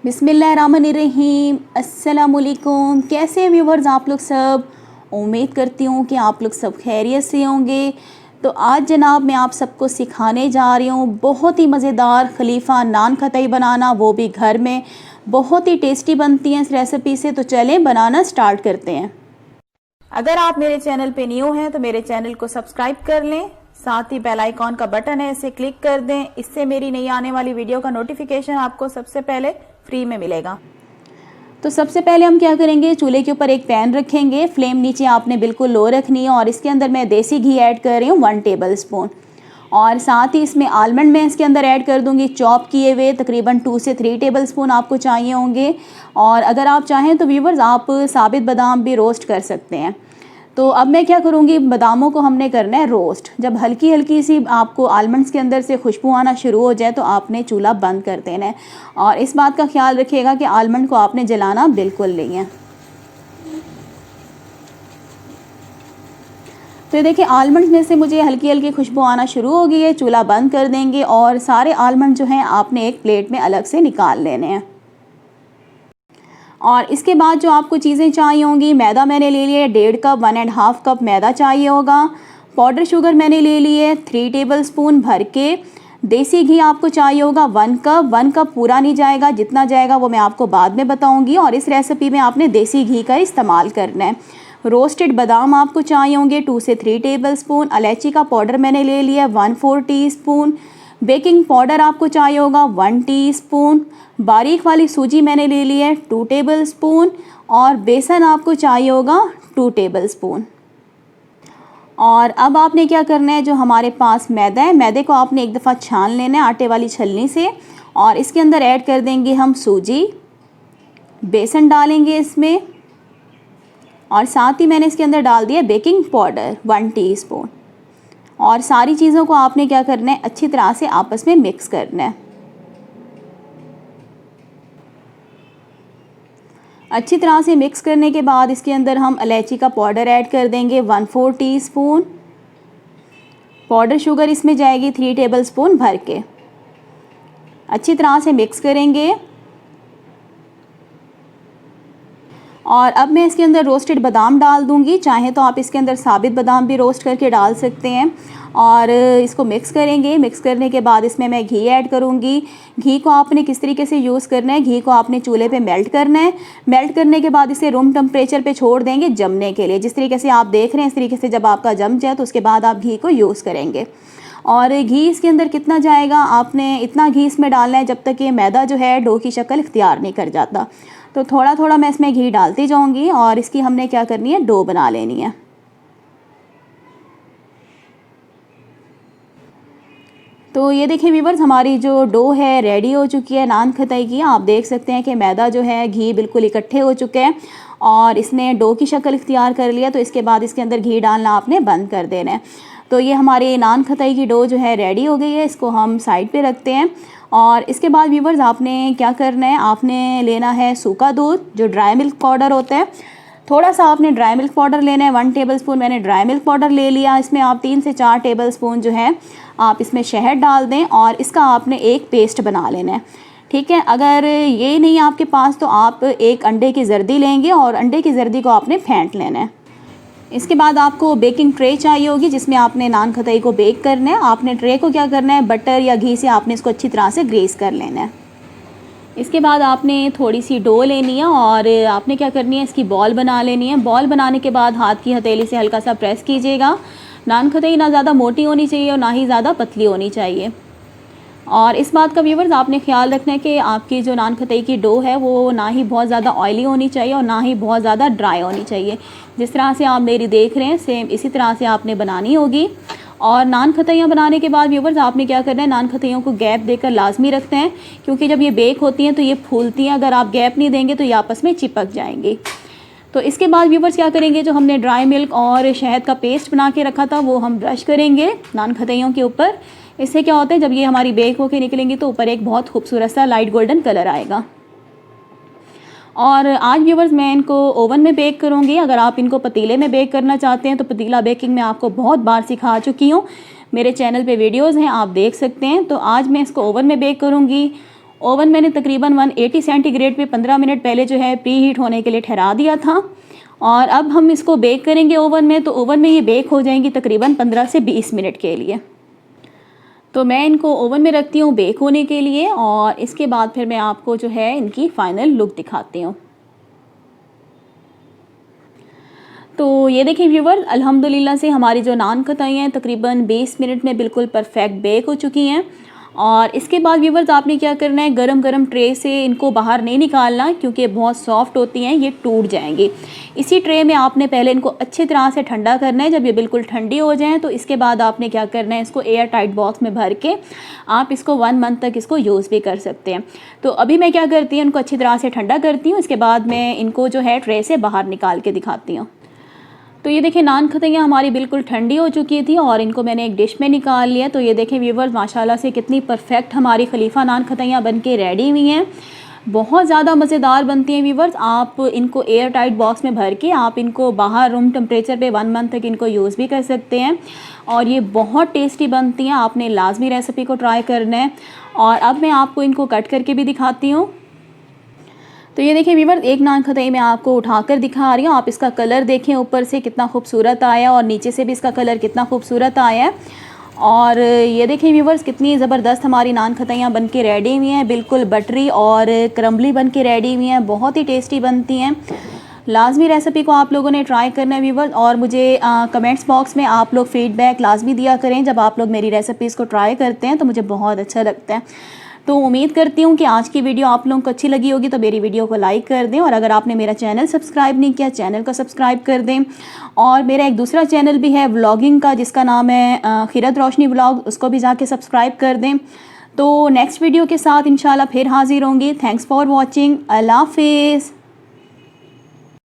बिस्मिल्लाहिर्रहमानिर्रहीम। अस्सलामुअलैकुम। कैसे हैं व्यूवर्स आप लोग सब? उम्मीद करती हूँ कि आप लोग सब खैरियत से होंगे। तो आज जनाब मैं आप सबको सिखाने जा रही हूँ बहुत ही मज़ेदार खलीफा नान खताई बनाना, वो भी घर में। बहुत ही टेस्टी बनती हैं इस रेसिपी से। तो चलें बनाना स्टार्ट करते हैं। अगर आप मेरे चैनल पे न्यू हैं तो मेरे चैनल को सब्सक्राइब कर लें, साथ ही बेल आइकॉन का बटन है इसे क्लिक कर दें। इससे मेरी नई आने वाली वीडियो का नोटिफिकेशन आपको सबसे पहले फ्री में मिलेगा। तो सबसे पहले हम क्या करेंगे, चूल्हे के ऊपर एक पैन रखेंगे। फ्लेम नीचे आपने बिल्कुल लो रखनी है और इसके अंदर मैं देसी घी ऐड कर रही हूँ 1 टेबल स्पून। और साथ ही इसमें आलमंड मैं इसके अंदर ऐड कर दूंगी चॉप किए हुए, तकरीबन 2 से 3 टेबल स्पून आपको चाहिए होंगे। और अगर आप चाहें तो व्यूवर्स आप साबित बादाम भी रोस्ट कर सकते हैं। तो अब मैं क्या करूँगी, बादामों को हमने करना है रोस्ट। जब हल्की हल्की सी आपको आलमंड्स के अंदर से खुशबू आना शुरू हो जाए तो आपने चूल्हा बंद कर देना है। और इस बात का ख्याल रखिएगा कि आलमंड को आपने जलाना बिल्कुल नहीं है। तो देखिए आलमंड में से मुझे हल्की हल्की खुशबू आना शुरू हो गई है। चूल्हा बंद कर देंगे और सारे आलमंड जो हैं आपने एक प्लेट में अलग से निकाल लेने हैं। और इसके बाद जो आपको चीज़ें चाहिए होंगी, मैदा मैंने ले लिया है 1.5 कप, 1.5 कप मैदा चाहिए होगा। पाउडर शुगर मैंने ले ली है 3 टेबल स्पून भर के। देसी घी आपको चाहिए होगा 1 कप। 1 कप पूरा नहीं जाएगा, जितना जाएगा वो मैं आपको बाद में बताऊंगी। और इस रेसिपी में आपने देसी घी का इस्तेमाल करना है। रोस्टेड बादाम आपको चाहिए होंगे 2 से 3 टेबल स्पून। इलायची का पाउडर मैंने ले लिया 1/4 टीस्पून। बेकिंग पाउडर आपको चाहिए होगा 1 टीस्पून। बारीक वाली सूजी मैंने ले ली है 2 टेबल स्पून। और बेसन आपको चाहिए होगा 2 टेबल स्पून। और अब आपने क्या करना है, जो हमारे पास मैदा है, मैदे को आपने एक दफ़ा छान लेना है आटे वाली छलनी से। और इसके अंदर ऐड कर देंगे हम सूजी, बेसन डालेंगे इसमें। और साथ ही मैंने इसके अंदर डाल दिया बेकिंग पाउडर 1 टीस्पून। और सारी चीज़ों को आपने क्या करना है, अच्छी तरह से आपस में मिक्स करना है। अच्छी तरह से मिक्स करने के बाद इसके अंदर हम इलायची का पाउडर ऐड कर देंगे 1/4 टीस्पून। पाउडर शुगर इसमें जाएगी 3 टेबल स्पून भर के। अच्छी तरह से मिक्स करेंगे। और अब मैं इसके अंदर रोस्टेड बादाम डाल दूंगी। चाहे तो आप इसके अंदर साबित बादाम भी रोस्ट करके डाल सकते हैं। और इसको मिक्स करेंगे। मिक्स करने के बाद इसमें मैं घी ऐड करूंगी। घी को आपने किस तरीके से यूज़ करना है, घी को आपने चूल्हे पे मेल्ट करना है। मेल्ट करने के बाद इसे रूम टेम्परेचर पे छोड़ देंगे जमने के लिए। जिस तरीके से आप देख रहे हैं इस तरीके से जब आपका जम जाए तो उसके बाद आप घी को यूज़ करेंगे। और घी इसके अंदर कितना जाएगा, आपने इतना घी इसमें डालना है जब तक ये मैदा जो है डो की शक्ल इख्तियार नहीं कर जाता। तो थोड़ा थोड़ा मैं इसमें घी डालती जाऊंगी और इसकी हमने क्या करनी है, डो बना लेनी है। तो ये देखिए व्यूवर्स, हमारी जो डो है रेडी हो चुकी है नान खताई की। आप देख सकते हैं कि मैदा जो है घी बिल्कुल इकट्ठे हो चुके हैं और इसने डो की शक्ल इख्तियार कर लिया। तो इसके बाद इसके अंदर घी डालना आपने बंद कर देना है। तो ये हमारी नान खताई की डो जो है रेडी हो गई है। इसको हम साइड पे रखते हैं। और इसके बाद व्यूवर्स आपने क्या करना है, आपने लेना है सूखा दूध, जो ड्राई मिल्क पाउडर होता है। थोड़ा सा आपने ड्राई मिल्क पाउडर लेना है 1 टेबल स्पून मैंने ड्राई मिल्क पाउडर ले लिया। इसमें आप 3 से 4 टेबल स्पून जो है आप इसमें शहद डाल दें और इसका आपने एक पेस्ट बना लेना है। ठीक है, अगर ये नहीं आपके पास तो आप एक अंडे की जर्दी लेंगे और अंडे की जर्दी को आपने फेंट लेना है। इसके बाद आपको बेकिंग ट्रे चाहिए होगी जिसमें आपने नान खताई को बेक करना है। आपने ट्रे को क्या करना है, बटर या घी से आपने इसको अच्छी तरह से ग्रीस कर लेना है। इसके बाद आपने थोड़ी सी डो लेनी है और आपने क्या करनी है, इसकी बॉल बना लेनी है। बॉल बनाने के बाद हाथ की हथेली से हल्का सा प्रेस कीजिएगा। नान खताई ना ज़्यादा मोटी होनी चाहिए और ना ही ज़्यादा पतली होनी चाहिए। और इस बात का व्यूवर्स आपने ख्याल रखना है कि आपकी जो नान खताई की डो है वो ना ही बहुत ज़्यादा ऑयली होनी चाहिए और ना ही बहुत ज़्यादा ड्राई होनी चाहिए। जिस तरह से आप मेरी देख रहे हैं सेम इसी तरह से आपने बनानी होगी। और नान खताइयाँ बनाने के बाद व्यूवर्स आपने क्या करना है, नान खताइयों को गैप देकर लाजमी रखते हैं क्योंकि जब ये बेक होती हैं तो ये फूलती हैं। अगर आप गैप नहीं देंगे तो ये आपस में चिपक जाएंगी। तो इसके बाद व्यूवर्स क्या करेंगे, जो हमने ड्राई मिल्क और शहद का पेस्ट बना के रखा था वो हम ब्रश करेंगे नान खताइयों के ऊपर। इससे क्या होता है, जब ये हमारी बेक होके निकलेंगी तो ऊपर एक बहुत खूबसूरत सा लाइट गोल्डन कलर आएगा। और आज व्यूवर्स मैं इनको ओवन में बेक करूँगी। अगर आप इनको पतीले में बेक करना चाहते हैं तो पतीला बेकिंग मैं आपको बहुत बार सिखा चुकी हूँ, मेरे चैनल पे वीडियोस हैं, आप देख सकते हैं। तो आज मैं इसको ओवन में बेक करूँगी। ओवन मैंने तकरीबन 180 सेंटीग्रेड पे 15 मिनट पहले जो है प्री हीट होने के लिए ठहरा दिया था और अब हम इसको बेक करेंगे ओवन में। तो ओवन में ये बेक हो जाएंगी तकरीबन 15 से 20 मिनट के लिए। तो मैं इनको ओवन में रखती हूँ बेक होने के लिए और इसके बाद फिर मैं आपको जो है इनकी फ़ाइनल लुक दिखाती हूँ। तो ये देखिए व्यूवर, अल्हम्दुलिल्लाह से हमारी जो नान खताई हैं तकरीबन 20 मिनट में बिल्कुल परफेक्ट बेक हो चुकी हैं। और इसके बाद व्यूवर्स आपने क्या करना है, गरम गरम ट्रे से इनको बाहर नहीं निकालना क्योंकि बहुत सॉफ्ट होती हैं, ये टूट जाएंगी। इसी ट्रे में आपने पहले इनको अच्छी तरह से ठंडा करना है। जब ये बिल्कुल ठंडी हो जाएं तो इसके बाद आपने क्या करना है, इसको एयर टाइट बॉक्स में भर के आप इसको 1 मंथ तक इसको यूज़ भी कर सकते हैं। तो अभी मैं क्या करती हूँ, इनको अच्छी तरह से ठंडा करती हूँ, इसके बाद मैं इनको जो है ट्रे से बाहर निकाल के दिखाती हूँ। तो ये देखें नान खतैयाँ हमारी बिल्कुल ठंडी हो चुकी थी और इनको मैंने एक डिश में निकाल लिया। तो ये देखें व्यूवर्स, माशाल्लाह से कितनी परफेक्ट हमारी खलीफा नान खतैयाँ बन के रेडी हुई हैं। बहुत ज़्यादा मज़ेदार बनती हैं व्यूवर्स। आप इनको एयर टाइट बॉक्स में भर के आप इनको बाहर रूम टेम्परेचर पे 1 मंथ तक इनको यूज़ भी कर सकते हैं और ये बहुत टेस्टी बनती हैं। आपने लाजमी रेसिपी को ट्राई करना है। और अब मैं आपको इनको कट करके भी दिखाती हूँ। तो ये देखिए व्यूअर्स, एक नान खताई मैं आपको उठाकर दिखा रही हूँ। आप इसका कलर देखें ऊपर से कितना खूबसूरत आया और नीचे से भी इसका कलर कितना खूबसूरत आया है। और ये देखें व्यूअर्स, कितनी ज़बरदस्त हमारी नान खताइयाँ बन के रेडी हुई हैं, बिल्कुल बटरी और क्रम्बली बन के रेडी हुई हैं, बहुत ही टेस्टी बनती हैं। लाजमी रेसिपी को आप लोगों ने ट्राई करना है व्यूअर्स और मुझे कमेंट्स बॉक्स में आप लोग फ़ीडबैक लाजमी दिया करें। जब आप लोग मेरी रेसिपीज़ को ट्राई करते हैं तो मुझे बहुत अच्छा लगता है। तो उम्मीद करती हूँ कि आज की वीडियो आप लोगों को अच्छी लगी होगी। तो मेरी वीडियो को लाइक कर दें और अगर आपने मेरा चैनल सब्सक्राइब नहीं किया, चैनल को सब्सक्राइब कर दें। और मेरा एक दूसरा चैनल भी है व्लॉगिंग का, जिसका नाम है खिरत रोशनी व्लॉग, उसको भी जाके सब्सक्राइब कर दें। तो नेक्स्ट वीडियो के साथ इंशाल्लाह फिर हाजिर होंगी। Thanks for watching. अल्लाह हाफिज़।